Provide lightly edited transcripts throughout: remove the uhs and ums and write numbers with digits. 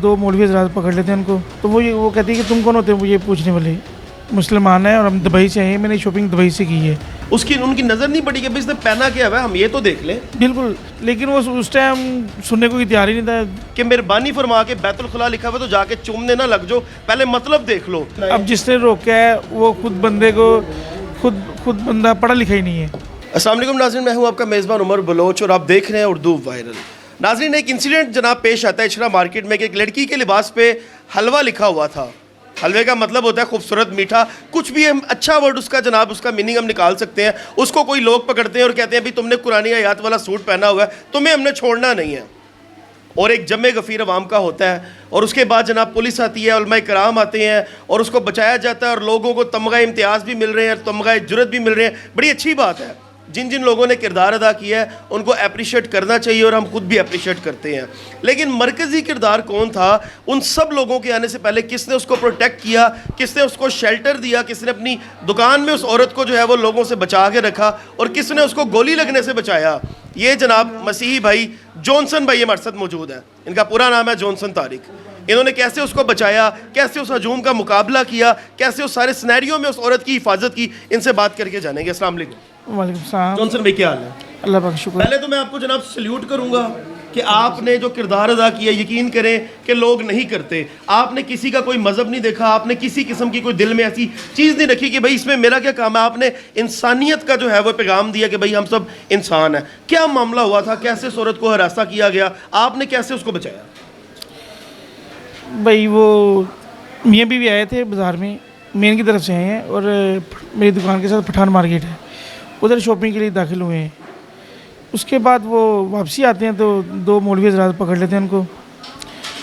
दो मौलवी हज़रात पकड़ लेते हैं उनको, तो वो कहती है कि तुम कौन होते हो मुझे पूछने वाले, मुसलमान है और हम दुबई से हैं, मैंने शॉपिंग दुबई से की है। उसकी उनकी नज़र नहीं पड़ी कि भाई इसने पहना क्या हुआ है, हम ये तो देख लें। बिल्कुल, लेकिन वो उस टाइम सुनने को तैयार ही नहीं था। कि मेहरबानी फरमा के बैतुल खुला लिखा हुआ तो जाके चूमने ना लग जाओ, पहले मतलब देख लो। अब जिसने रोका है वो खुद बंदे को खुद बंदा पढ़ा लिखा ही नहीं है। अस्सलाम वालेकुम नाज़रीन, मैं हूं आपका मेज़बान उमर बलोच और आप देख रहे हैं उर्दू वायरल। नाज़रीन, एक इंसिडेंट जनाब पेश आता है इचरा मार्केट में कि एक लड़की के लिबास पे हलवा लिखा हुआ था। हलवे का मतलब होता है खूबसूरत, मीठा, कुछ भी हम अच्छा वर्ड उसका जनाब उसका मीनिंग हम निकाल सकते हैं। उसको कोई लोग पकड़ते हैं और कहते हैं भाई तुमने कुरानी आयत वाला सूट पहना हुआ है, तुम्हें हमने छोड़ना नहीं है। और एक जमे गफ़ीर अवाम का होता है और उसके बाद जनाब पुलिस आती है, उलमा कराम आते हैं और उसको बचाया जाता है और लोगों को तमगा इम्तियाज़ भी मिल रहे हैं, तमगा जुरत भी मिल रहे हैं। बड़ी अच्छी बात है। जिन जिन लोगों ने किरदार अदा किया है उनको अप्रिशिएट करना चाहिए और हम खुद भी अप्रिशिएट करते हैं। लेकिन मरकज़ी किरदार कौन था? उन सब लोगों के आने से पहले किसने उसको प्रोटेक्ट किया, किसने उसको शेल्टर दिया, किसने अपनी दुकान में उस औरत को जो है वो लोगों से बचा के रखा और किसने उसको गोली लगने से बचाया? ये जनाब मसीही भाई जॉनसन भाई हमारे साथ मौजूद है। इनका पूरा नाम है जॉनसन तारिक। इन्होंने कैसे उसको बचाया, कैसे उस हजूम का मुकाबला किया, कैसे उस सारे सिनेरियो में उस औरत की हिफाजत की, इनसे बात करके जानेंगे। अस्सलाम वालेकुम। वालेकुम सलाम। जॉनसन भाई क्या हाल है? अल्लाह पाक शुक्र। पहले तो मैं आपको जनाब सल्यूट करूंगा कि आपने जो किरदार अदा किया, यकीन करें कि लोग नहीं करते। आपने किसी का कोई मज़हब नहीं देखा, आपने किसी किस्म की कोई दिल में ऐसी चीज़ नहीं रखी कि भाई इसमें मेरा क्या काम है। आपने इंसानियत का जो है वो पैगाम दिया कि भाई हम सब इंसान हैं। क्या मामला हुआ था, कैसे उस औरत को हरासा किया गया, आपने कैसे उसको बचाया? भाई वो मियाँ बीवी आए थे बाज़ार में, मेन की तरफ से आए हैं और मेरी दुकान के साथ पठान मार्केट है, उधर शॉपिंग के लिए दाखिल हुए हैं। उसके बाद वो वापसी आते हैं तो दो मौलवी हज़रात पकड़ लेते हैं उनको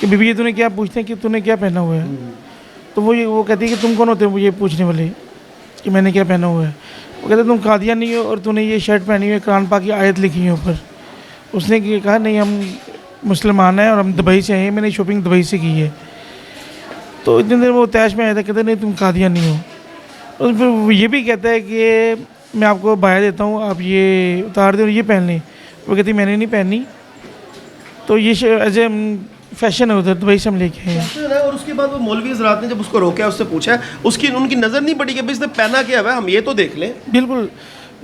कि बीबी ये तूने क्या, पूछते हैं कि तूने क्या पहना हुआ है। तो वो कहती है कि तुम कौन होते हो मुझे पूछने वाले कि मैंने क्या पहना हुआ है। वो कहते तुम कादियानी हो और तूने ये शर्ट पहनी हुई है, कुरान पाक की आयत लिखी है ऊपर। उसने कहा नहीं हम मुसलमान हैं और हम दुबई से हैं, मैंने शॉपिंग दुबई से की है। तो इतनी देर वो तैश में आया था, कहते नहीं तुम कादियानी हो। और फिर वो ये भी कहता है कि मैं आपको बाया देता हूँ, आप ये उतार दें और ये पहन लें। वो कहती मैंने नहीं पहनी। तो ये एज ए फैशन है उधर दुबई से हम लेके आए हैं। और उसके बाद वो मौलवी हज़रात ने जब उसको रोका, उससे पूछा, उनकी नज़र नहीं पड़ी कि भाई इसने पहना क्या हुआ है, हम ये तो देख लें। बिल्कुल,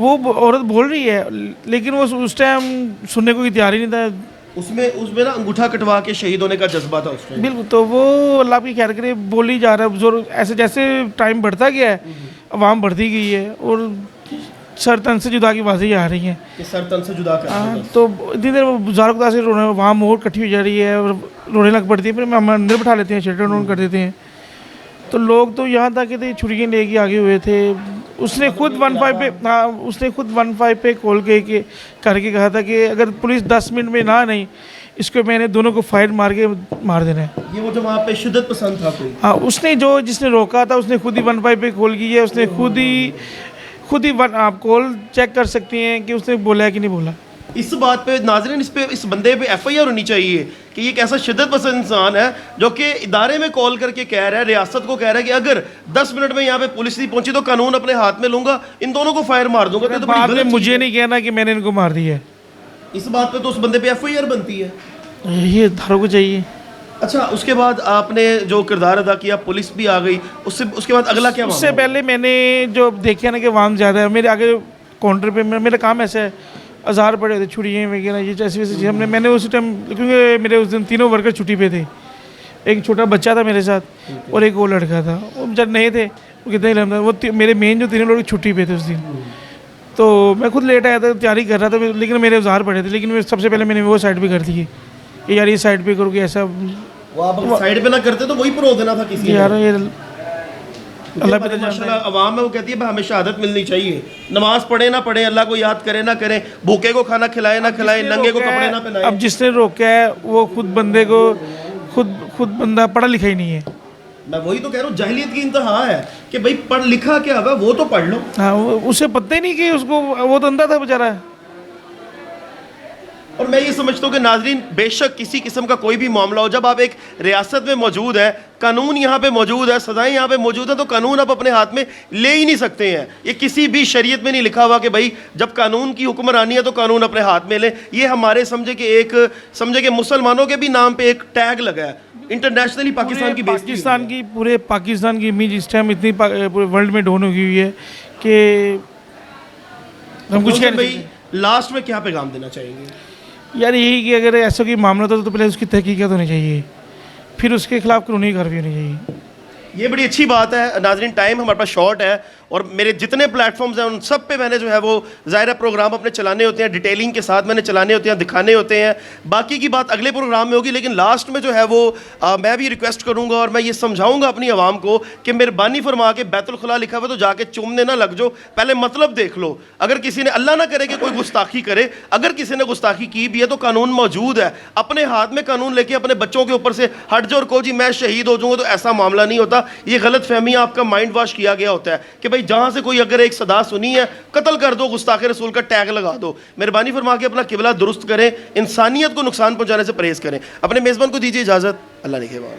वो औरत बोल रही है लेकिन वो उस टाइम सुनने को तैयार ही नहीं था। उसमें ना अंगूठा कटवा के शहीद होने का जज्बा था उसमें। बिल्कुल, तो वो अल्लाह की खैर करे बोली जा रहा है जोर। ऐसे जैसे टाइम बढ़ता गया है अवाम बढ़ती गई है और सर तन से जुदा की आवाज़ें आ रही हैं कि सर तन से जुदा कर। तो इतनी देर बुजुर्ग से रोने वहाँ मोर इकट्ठी हो जा रही है और रोने लग पड़ती है। फिर हम अंदर बैठा लेते हैं, शेल्टर डाउन कर देते हैं। तो लोग तो यहाँ तक कि छुरियाँ लेके आगे हुए थे। उसने खुद 15 पे कॉल करके कहा था कि अगर पुलिस 10 मिनट में ना नहीं इसको मैंने दोनों को फायर मार देना है। ये वो जो वहाँ पे शिद्दत पसंद था कोई? हाँ, उसने जिसने रोका था उसने खुद ही 15 पे कॉल की है। उसने खुद ही आप कॉल चेक कर सकती हैं कि उसने बोला है कि नहीं बोला। इस बात पे नाज़रीन, इस बंदे पे FIR होनी चाहिए कि ये एक ऐसा शिद्दत पसंद इंसान है जो कि इदारे में कॉल करके कह रहा है, रियासत को कह रहा है कि अगर 10 मिनट में यहाँ पे पुलिस नहीं पहुंची तो कानून अपने हाथ में लूंगा, इन दोनों को फायर मार दूंगा। तो बाद में मुझे नहीं कहना कि मैंने इनको मार दिया है। इस बात पे तो उस बंदे पे FIR बनती है, ये धारों को चाहिए। अच्छा, उसके बाद आपने जो किरदार अदा किया, पुलिस भी आ गई, उसके बाद अगला क्या? उससे पहले मैंने जो देखा ना कि वाम ज़्यादा है मेरे आगे काउंटर पे, मेरा काम ऐसा है, औजार पड़े थे, छुरियाँ वगैरह ये ऐसी वैसी चीज़ मैंने उस टाइम, क्योंकि मेरे उस दिन तीनों वर्कर छुट्टी पे थे। एक छोटा बच्चा था मेरे साथ और एक वो लड़का था, वो जब नहीं थे वो कितने लंबा वो मेरे मेन जो तीनों लोग छुट्टी पे थे उस दिन। तो मैं खुद लेट आया था, तैयारी कर रहा था, लेकिन मेरे औजार पड़े थे। लेकिन सबसे पहले मैंने वो साइड पे कर दिए कि यार ये साइड पे करोगे ऐसा। वो आप साइड पे ना करते तो वही पर हो देना था किसी यार ये अल्लाह पे माशाल्लाह अवाम है, वो कहती है हमें शहादत मिलनी चाहिए। नमाज पढ़े ना पढ़े, अल्लाह को याद करे ना करें, भूखे को खाना खिलाए ना खिलाए, नंगे को कपड़े ना पहनाए। अब जिसने रोका है वो खुद बंदे को खुद बंदा पढ़ा लिखा ही नहीं है। मैं वही तो कह रहा हूँ, जाहिलियत की इंतहा है कि भाई पढ़ लिखा क्या हुआ वो तो पढ़ लो। हाँ, उसे पता ही नहीं कि उसको, वो तो अंधा था बेचारा। और मैं ये समझता हूँ कि नाजरीन, बेशक किसी किस्म का कोई भी मामला हो, जब आप एक रियासत में मौजूद है, कानून यहाँ पे मौजूद है, सजाएं यहाँ पे मौजूद है, तो कानून आप अपने हाथ में ले ही नहीं सकते हैं। ये किसी भी शरीयत में नहीं लिखा हुआ कि भाई जब कानून की हुक्मरानी है तो कानून अपने हाथ में ले। ये हमारे समझे कि मुसलमानों के भी नाम पे एक टैग लगा है। इंटरनेशनली पाकिस्तान की बेइज्जती हुई पाकिस्तान है। की पूरे पाकिस्तान की इमेज इस टाइम इतनी पूरे वर्ल्ड में डाउन हो गई हुई है कि हम कुछ कह रोशन नहीं भाई लास्ट में क्या पैगाम देना चाहेंगे? सकते। यार यही कि अगर ऐसा कोई मामला होता तो पहले उसकी तहकीकात होनी चाहिए, फिर उसके खिलाफ कानूनी कार्रवाई होनी चाहिए। ये बड़ी अच्छी बात है। नाजरीन, टाइम हमारे पास शॉर्ट है और मेरे जितने प्लेटफॉर्म्स हैं उन सब पे मैंने जो है वो ज़ाहिर प्रोग्राम अपने चलाने होते हैं, डिटेलिंग के साथ मैंने चलाने होते हैं, दिखाने होते हैं। बाकी की बात अगले प्रोग्राम में होगी, लेकिन लास्ट में जो है वो मैं भी रिक्वेस्ट करूंगा और मैं ये समझाऊंगा अपनी आवाम को कि मेहरबानी फरमा के बैतुल खुला लिखा हुआ तो जाके चूमने ना लग जाओ, पहले मतलब देख लो। अगर किसी ने, अल्लाह ना करे कि कोई गुस्ताखी करे, अगर किसी ने गुस्ताखी की भी है तो कानून मौजूद है। अपने हाथ में कानून लेके अपने बच्चों के ऊपर से हट जाओ और कहो जी मैं शहीद हो जाऊंगा, तो ऐसा मामला नहीं होता। ये गलत फहमी, आपका माइंड वॉश किया गया होता है कि भाई जहां से कोई अगर एक सदा सुनी है, कत्ल कर दो, गुस्ताखे रसूल का टैग लगा दो। मेहरबानी फरमा के अपना किबला दुरुस्त करें, इंसानियत को नुकसान पहुंचाने से परहेज करें। अपने मेज़बान को दीजिए इजाज़त। अल्लाह निगहबान।